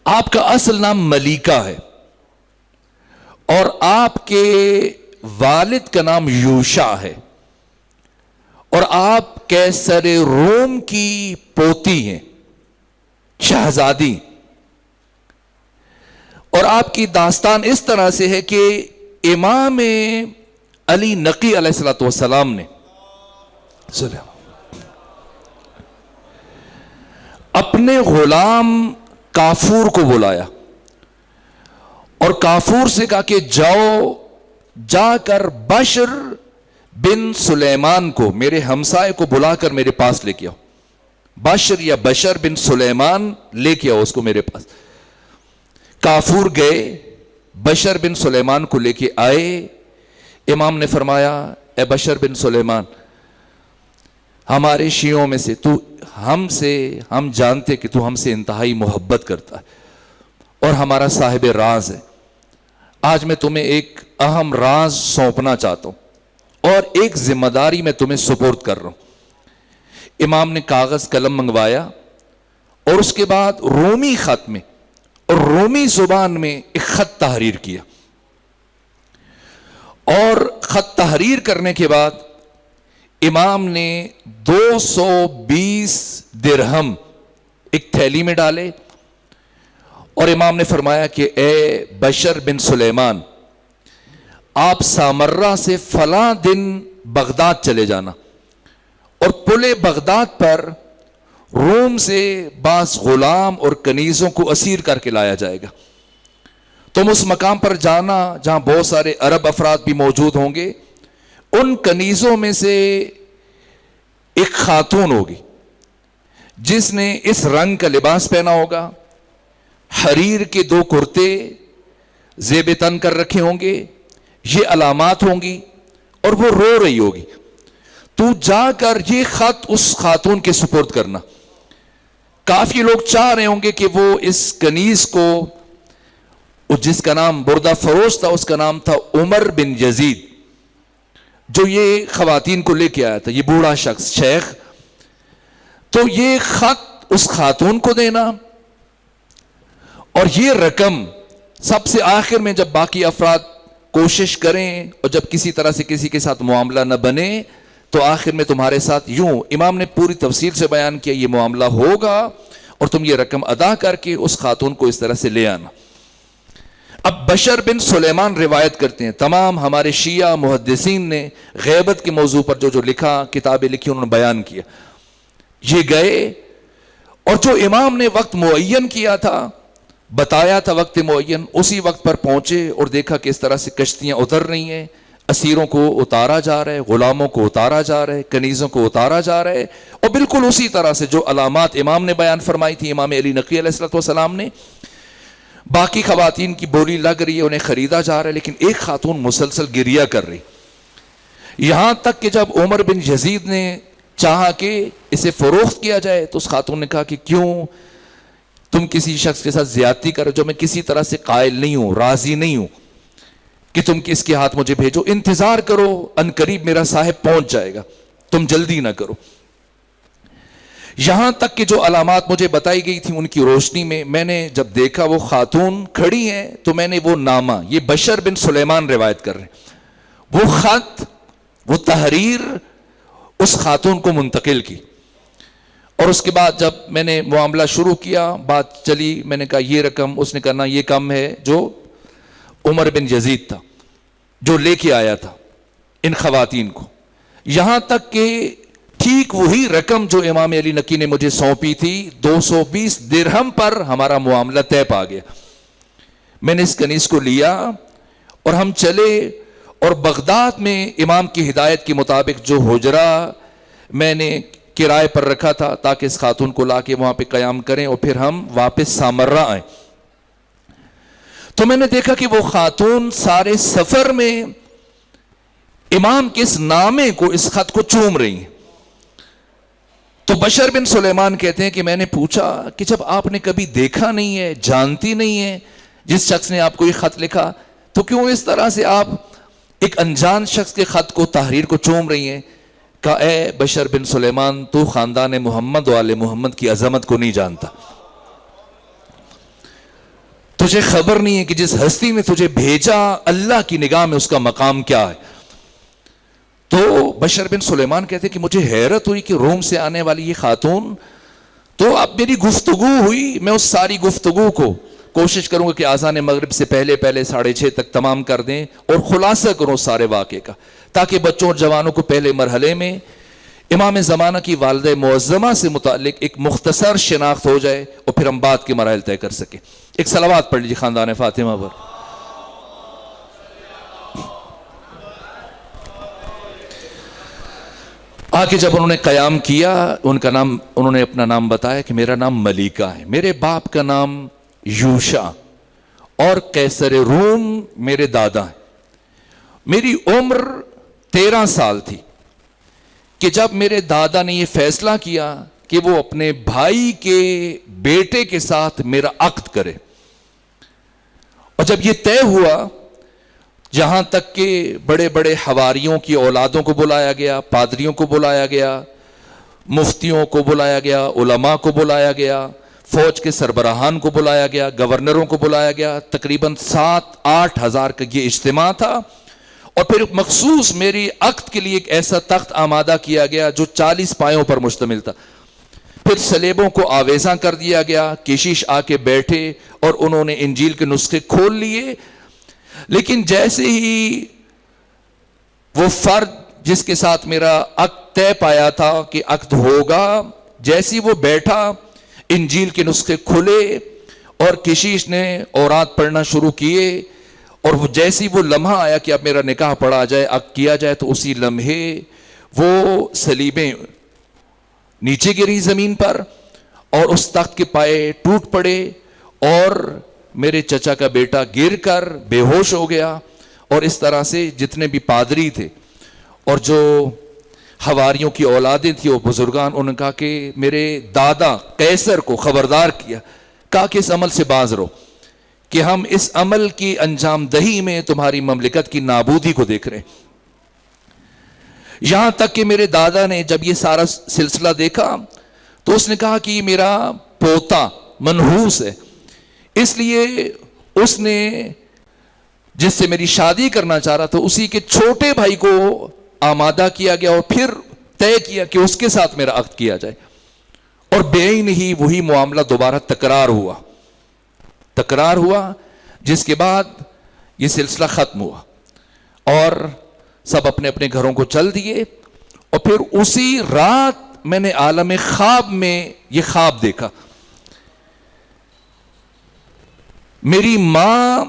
آپ کا اصل نام ملیکہ ہے اور آپ کے والد کا نام یوشع ہے اور آپ قیصر روم کی پوتی ہیں، شہزادی. اور آپ کی داستان اس طرح سے ہے کہ امام علی نقی علیہ الصلوۃ والسلام نے اپنے غلام کافور کو بلایا اور کافور سے کہا کہ جا کر بشر بن سلیمان کو، میرے ہمسائے کو بلا کر میرے پاس لے کے آؤ. بشر یا بشر بن سلیمان لے کے آؤ اس کو میرے پاس. کافور گئے، بشر بن سلیمان کو لے کے آئے. امام نے فرمایا اے بشر بن سلیمان، ہمارے شیعوں میں سے ہم جانتے کہ تو ہم سے انتہائی محبت کرتا ہے اور ہمارا صاحب راز ہے. آج میں تمہیں ایک اہم راز سونپنا چاہتا ہوں اور ایک ذمہ داری میں تمہیں سپرد کر رہا ہوں. امام نے کاغذ قلم منگوایا اور اس کے بعد رومی خط میں اور رومی زبان میں ایک خط تحریر کیا اور خط تحریر کرنے کے بعد امام نے 220 درہم ایک تھیلی میں ڈالے اور امام نے فرمایا کہ اے بشر بن سلیمان، آپ سامرہ سے فلاں دن بغداد چلے جانا اور پل بغداد پر روم سے بعض غلام اور کنیزوں کو اسیر کر کے لایا جائے گا. تم اس مقام پر جانا جہاں بہت سارے عرب افراد بھی موجود ہوں گے. ان کنیزوں میں سے ایک خاتون ہوگی جس نے اس رنگ کا لباس پہنا ہوگا، حریر کے 2 کرتے زیب تن کر رکھے ہوں گے، یہ علامات ہوں گی اور وہ رو رہی ہوگی. تو جا کر یہ خط اس خاتون کے سپرد کرنا. کافی لوگ چاہ رہے ہوں گے کہ وہ اس کنیز کو، جس کا نام بردہ فروش تھا، اس کا نام تھا عمر بن یزید، جو یہ خواتین کو لے کے آیا تھا، یہ بوڑھا شخص شیخ. تو یہ خط اس خاتون کو دینا اور یہ رقم سب سے آخر میں جب باقی افراد کوشش کریں اور جب کسی طرح سے کسی کے ساتھ معاملہ نہ بنے تو آخر میں تمہارے ساتھ یوں. امام نے پوری تفصیل سے بیان کیا یہ معاملہ ہوگا اور تم یہ رقم ادا کر کے اس خاتون کو اس طرح سے لے آنا. اب بشر بن سلیمان روایت کرتے ہیں، تمام ہمارے شیعہ محدثین نے غیبت کے موضوع پر جو لکھا، کتابیں لکھی، انہوں نے بیان کیا. یہ گئے اور جو امام نے وقت معین کیا تھا، بتایا تھا وقت معین، اسی وقت پر پہنچے اور دیکھا کہ اس طرح سے کشتیاں اتر رہی ہیں، اسیروں کو اتارا جا رہا ہے، غلاموں کو اتارا جا رہا ہے، کنیزوں کو اتارا جا رہا ہے. اور بالکل اسی طرح سے جو علامات امام نے بیان فرمائی تھی، امام علی نقی علیہ الصلوۃ والسلام نے. باقی خواتین کی بولی لگ رہی ہے، انہیں خریدا جا رہا ہے، لیکن ایک خاتون مسلسل گریہ کر رہی. یہاں تک کہ جب عمر بن یزید نے چاہا کہ اسے فروخت کیا جائے تو اس خاتون نے کہا کہ کیوں تم کسی شخص کے ساتھ زیادتی کرو جو میں کسی طرح سے قائل نہیں ہوں، راضی نہیں ہوں کہ تم کس کے ہاتھ مجھے بھیجو. انتظار کرو، ان قریب میرا صاحب پہنچ جائے گا، تم جلدی نہ کرو. یہاں تک کہ جو علامات مجھے بتائی گئی تھی ان کی روشنی میں میں نے جب دیکھا وہ خاتون کھڑی ہیں تو میں نے وہ نامہ، یہ بشر بن سلیمان روایت کر رہے ہیں، وہ خط، وہ تحریر اس خاتون کو منتقل کی. اور اس کے بعد جب میں نے معاملہ شروع کیا، بات چلی، میں نے کہا یہ رقم، اس نے کہا نا یہ کم ہے، جو عمر بن یزید تھا جو لے کے آیا تھا ان خواتین کو. یہاں تک کہ ٹھیک وہی رقم جو امام علی نقی نے مجھے سونپی تھی 220 درہم پر ہمارا معاملہ طے پا گیا. میں نے اس کنیز کو لیا اور ہم چلے اور بغداد میں امام کی ہدایت کے مطابق جو حجرہ میں نے کرائے پر رکھا تھا تاکہ اس خاتون کو لا کے وہاں پہ قیام کریں اور پھر ہم واپس سامرہ آئیں، تو میں نے دیکھا کہ وہ خاتون سارے سفر میں امام کے اس نامے کو، اس خط کو چوم رہی ہیں. تو بشر بن سلیمان کہتے ہیں کہ میں نے پوچھا کہ جب آپ نے کبھی دیکھا نہیں ہے، جانتی نہیں ہے جس شخص نے آپ کو یہ خط لکھا، تو کیوں اس طرح سے آپ ایک انجان شخص کے خط کو، تحریر کو چوم رہی ہیں؟ کہا اے بشر بن سلیمان، تو خاندان محمد و آل محمد کی عظمت کو نہیں جانتا. تجھے خبر نہیں ہے کہ جس ہستی نے تجھے بھیجا اللہ کی نگاہ میں اس کا مقام کیا ہے؟ تو بشر بن سلیمان کہتے کہ مجھے حیرت ہوئی کہ روم سے آنے والی یہ خاتون، تو اب میری گفتگو ہوئی، میں اس ساری گفتگو کو کوشش کروں گا کہ آذان مغرب سے پہلے 6:30 تک تمام کر دیں اور خلاصہ کروں سارے واقعے کا، تاکہ بچوں اور جوانوں کو پہلے مرحلے میں امام زمانہ کی والدہ معظمہ سے متعلق ایک مختصر شناخت ہو جائے اور پھر ہم بعد کے مراحل طے کر سکیں۔ ایک صلوات پڑھ لیجیے خاندان فاطمہ پر۔ آگے جب انہوں نے قیام کیا، انہوں نے اپنا نام بتایا کہ میرا نام ملیکہ ہے، میرے باپ کا نام یوشا اور قیصر روم میرے دادا ہیں۔ میری عمر 13 سال تھی کہ جب میرے دادا نے یہ فیصلہ کیا کہ وہ اپنے بھائی کے بیٹے کے ساتھ میرا عقد کرے، اور جب یہ طے ہوا، جہاں تک کہ بڑے بڑے حواریوں کی اولادوں کو بلایا گیا، پادریوں کو بلایا گیا، مفتیوں کو بلایا گیا، علماء کو بلایا گیا، فوج کے سربراہان کو بلایا گیا، گورنروں کو بلایا گیا، تقریباً 7-8 ہزار کا یہ اجتماع تھا، اور پھر مخصوص میری عقد کے لیے ایک ایسا تخت آمادہ کیا گیا جو 40 پایوں پر مشتمل تھا۔ پھر سلیبوں کو آویزاں کر دیا گیا، کشیش آ کے بیٹھے اور انہوں نے انجیل کے نسخے کھول لیے، لیکن جیسے ہی وہ فرد جس کے ساتھ میرا عقد طے پایا تھا کہ عقد ہوگا، جیسے ہی وہ بیٹھا، انجیل کے نسخے کھلے اور کشیش نے اوراد پڑھنا شروع کیے، اور وہ جیسی وہ لمحہ آیا کہ اب میرا نکاح پڑھا جائے، عقد کیا جائے، تو اسی لمحے وہ سلیبیں نیچے گری زمین پر اور اس تخت کے پائے ٹوٹ پڑے، اور میرے چچا کا بیٹا گر کر بے ہوش ہو گیا۔ اور اس طرح سے جتنے بھی پادری تھے اور جو حواریوں کی اولادیں تھیں، وہ بزرگان، انہوں نے کہا کہ میرے دادا قیصر کو خبردار کیا، کہا کہ اس عمل سے باز رہو، کہ ہم اس عمل کی انجام دہی میں تمہاری مملکت کی نابودی کو دیکھ رہے ہیں۔ یہاں تک کہ میرے دادا نے جب یہ سارا سلسلہ دیکھا تو اس نے کہا کہ یہ میرا پوتا منحوس ہے، اس لیے اس نے جس سے میری شادی کرنا چاہ رہا تھا اسی کے چھوٹے بھائی کو آمادہ کیا گیا، اور پھر طے کیا کہ اس کے ساتھ میرا عقد کیا جائے، اور بےعین ہی وہی معاملہ دوبارہ تکرار ہوا، جس کے بعد یہ سلسلہ ختم ہوا اور سب اپنے اپنے گھروں کو چل دیے۔ اور پھر اسی رات میں نے عالم خواب میں یہ خواب دیکھا، میری ماں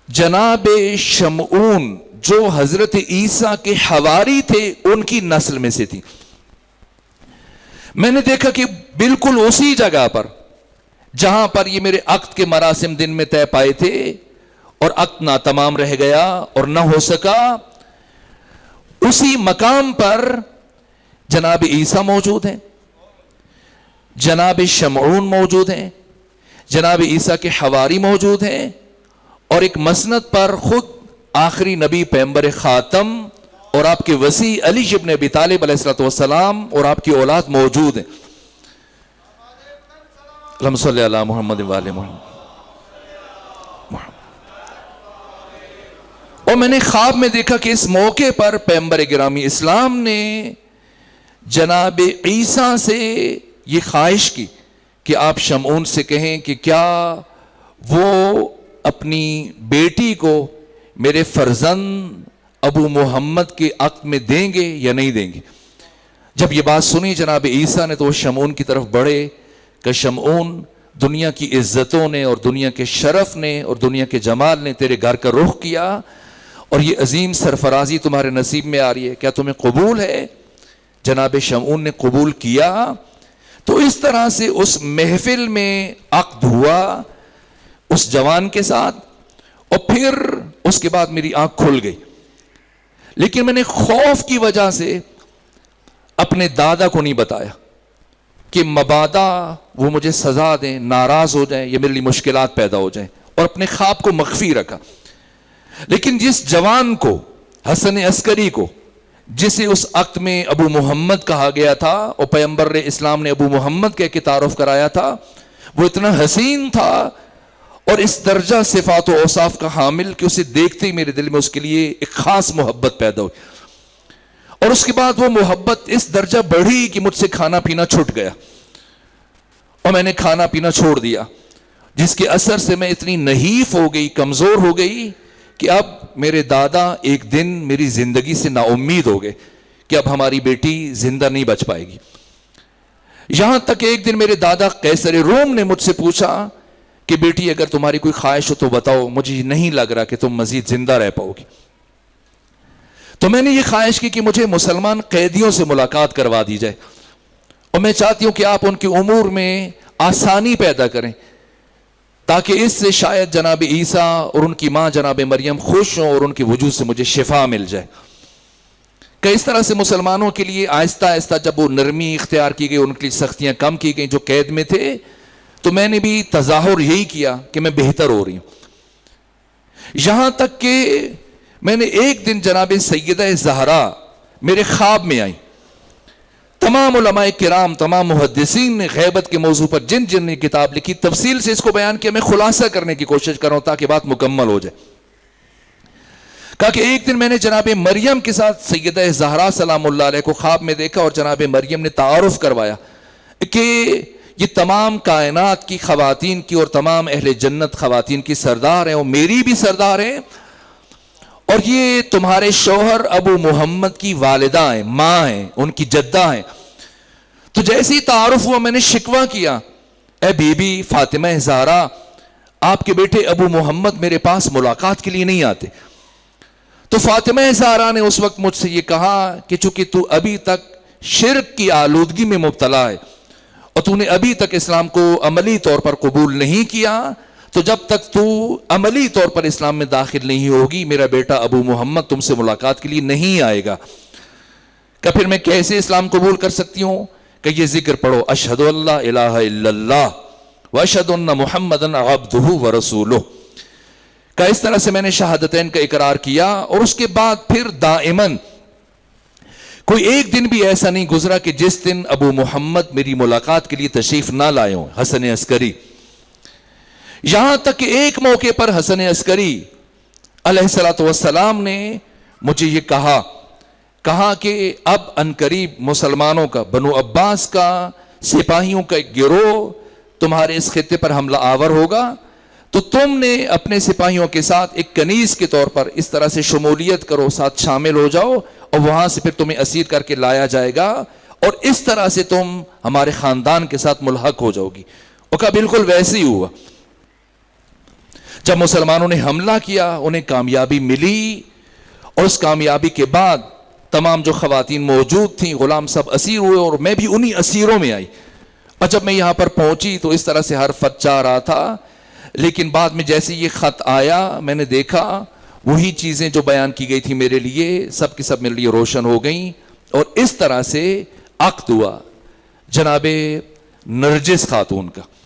جناب شمعون جو حضرت عیسیٰ کے حواری تھے ان کی نسل میں سے تھی۔ میں نے دیکھا کہ بالکل اسی جگہ پر جہاں پر یہ میرے عقد کے مراسم دن میں طے پائے تھے اور عقد ناتمام رہ گیا اور نہ ہو سکا، اسی مقام پر جناب عیسیٰ موجود ہیں، جناب شمعون موجود ہیں، جناب عیسیٰ کے حواری موجود ہیں، اور ایک مسند پر خود آخری نبی پیغمبر خاتم اور آپ کے وصی علی ابن ابی طالب علیہ الصلوۃ والسلام اور آپ کی اولاد موجود ہیں۔ اللہم صلی علی محمد وآل محمد۔ اور میں نے خواب میں دیکھا کہ اس موقع پر پیغمبر گرامی اسلام نے جناب عیسیٰ سے یہ خواہش کی کہ آپ شمعون سے کہیں کہ کیا وہ اپنی بیٹی کو میرے فرزند ابو محمد کے عقد میں دیں گے یا نہیں دیں گے۔ جب یہ بات سنی جناب عیسیٰ نے تو وہ شمعون کی طرف بڑھے کہ شمعون، دنیا کی عزتوں نے اور دنیا کے شرف نے اور دنیا کے جمال نے تیرے گھر کا رخ کیا اور یہ عظیم سرفرازی تمہارے نصیب میں آ رہی ہے، کیا تمہیں قبول ہے؟ جناب شمعون نے قبول کیا۔ تو اس طرح سے اس محفل میں عقد ہوا اس جوان کے ساتھ، اور پھر اس کے بعد میری آنکھ کھل گئی، لیکن میں نے خوف کی وجہ سے اپنے دادا کو نہیں بتایا کہ مبادا وہ مجھے سزا دیں، ناراض ہو جائیں یا میرے لیے مشکلات پیدا ہو جائیں، اور اپنے خواب کو مخفی رکھا۔ لیکن جس جوان کو، حسن عسکری کو، جسے اس عقد میں ابو محمد کہا گیا تھا اور پیغمبر اسلام نے ابو محمد کہہ کے تعارف کرایا تھا، وہ اتنا حسین تھا اور اس درجہ صفات و اوصاف کا حامل کہ اسے دیکھتے ہی میرے دل میں اس کے لیے ایک خاص محبت پیدا ہوئی. اور اس کے بعد وہ محبت اس درجہ بڑھی کہ مجھ سے کھانا پینا چھوٹ گیا اور میں نے کھانا پینا چھوڑ دیا، جس کے اثر سے میں اتنی نحیف ہو گئی، کمزور ہو گئی کہ اب میرے دادا ایک دن میری زندگی سے نا امید ہو گئے کہ اب ہماری بیٹی زندہ نہیں بچ پائے گی. یہاں تک ایک دن میرے دادا قیصر روم نے مجھ سے پوچھا کہ بیٹی اگر تمہاری کوئی خواہش ہو تو بتاؤ، مجھے نہیں لگ رہا کہ تم مزید زندہ رہ پاؤ گی. تو میں نے یہ خواہش کی کہ مجھے مسلمان قیدیوں سے ملاقات کروا دی جائے، اور میں چاہتی ہوں کہ آپ ان کے امور میں آسانی پیدا کریں تاکہ اس سے شاید جناب عیسیٰ اور ان کی ماں جناب مریم خوش ہوں اور ان کے وجود سے مجھے شفا مل جائے. کہ اس طرح سے مسلمانوں کے لیے آہستہ آہستہ جب وہ نرمی اختیار کی گئی، ان کے لیے سختیاں کم کی گئیں جو قید میں تھے، تو میں نے بھی تظاہر یہی کیا کہ میں بہتر ہو رہی ہوں. یہاں تک کہ میں نے ایک دن جناب سیدہ زہرا میرے خواب میں آئی. تمام علماء کرام، تمام محدثین نے غیبت کے موضوع پر جن جن نے کتاب لکھی تفصیل سے اس کو بیان کیا. میں خلاصہ کرنے کی کوشش کر رہا ہوں تاکہ بات مکمل ہو جائے. کہا کہ ایک دن میں نے جناب مریم کے ساتھ سیدہ زہرا سلام اللہ علیہ کو خواب میں دیکھا، اور جناب مریم نے تعارف کروایا کہ یہ تمام کائنات کی خواتین کی اور تمام اہل جنت خواتین کی سردار ہیں، اور میری بھی سردار ہیں، اور یہ تمہارے شوہر ابو محمد کی والدہ ہیں، ماں ہیں، ان کی جدہ ہیں. تو جیسے ہی تعارف ہوا میں نے شکوہ کیا، اے بی بی فاطمہ زہرا، آپ کے بیٹے ابو محمد میرے پاس ملاقات کے لیے نہیں آتے. تو فاطمہ زہرا نے اس وقت مجھ سے یہ کہا کہ چونکہ تو ابھی تک شرک کی آلودگی میں مبتلا ہے اور تو نے ابھی تک اسلام کو عملی طور پر قبول نہیں کیا، تو جب تک تو عملی طور پر اسلام میں داخل نہیں ہوگی میرا بیٹا ابو محمد تم سے ملاقات کے لیے نہیں آئے گا. کہ پھر میں کیسے اسلام قبول کر سکتی ہوں؟ کہ یہ ذکر پڑھو، اشہد ان لا الہ الا اللہ واشہد ان محمدن عبدہ ورسولہ. کہ اس طرح سے میں نے شہادتین کا اقرار کیا، اور اس کے بعد پھر دائماً کوئی ایک دن بھی ایسا نہیں گزرا کہ جس دن ابو محمد میری ملاقات کے لیے تشریف نہ لائے ہوں. حسن عسکری، یہاں تک کہ ایک موقع پر حسن عسکری علیہ الصلوۃ والسلام نے مجھے یہ کہا کہ اب عنقریب مسلمانوں کا، بنو عباس کا سپاہیوں کا ایک گروہ تمہارے اس خطے پر حملہ آور ہوگا، تو تم نے اپنے سپاہیوں کے ساتھ ایک کنیز کے طور پر اس طرح سے شمولیت کرو، ساتھ شامل ہو جاؤ، اور وہاں سے پھر تمہیں اسیر کر کے لایا جائے گا، اور اس طرح سے تم ہمارے خاندان کے ساتھ ملحق ہو جاؤ گی. اور کہا بالکل ویسے ہی ہوا. جب مسلمانوں نے حملہ کیا انہیں کامیابی ملی، اور اس کامیابی کے بعد تمام جو خواتین موجود تھیں، غلام سب اسیر ہوئے، اور میں بھی انہی اسیروں میں آئی. اور جب میں یہاں پر پہنچی تو اس طرح سے ہر خط چاہ رہا تھا، لیکن بعد میں جیسے یہ خط آیا میں نے دیکھا وہی چیزیں جو بیان کی گئی تھی میرے لیے سب کی سب میرے لیے روشن ہو گئیں. اور اس طرح سے عقد ہوا جناب نرجس خاتون کا.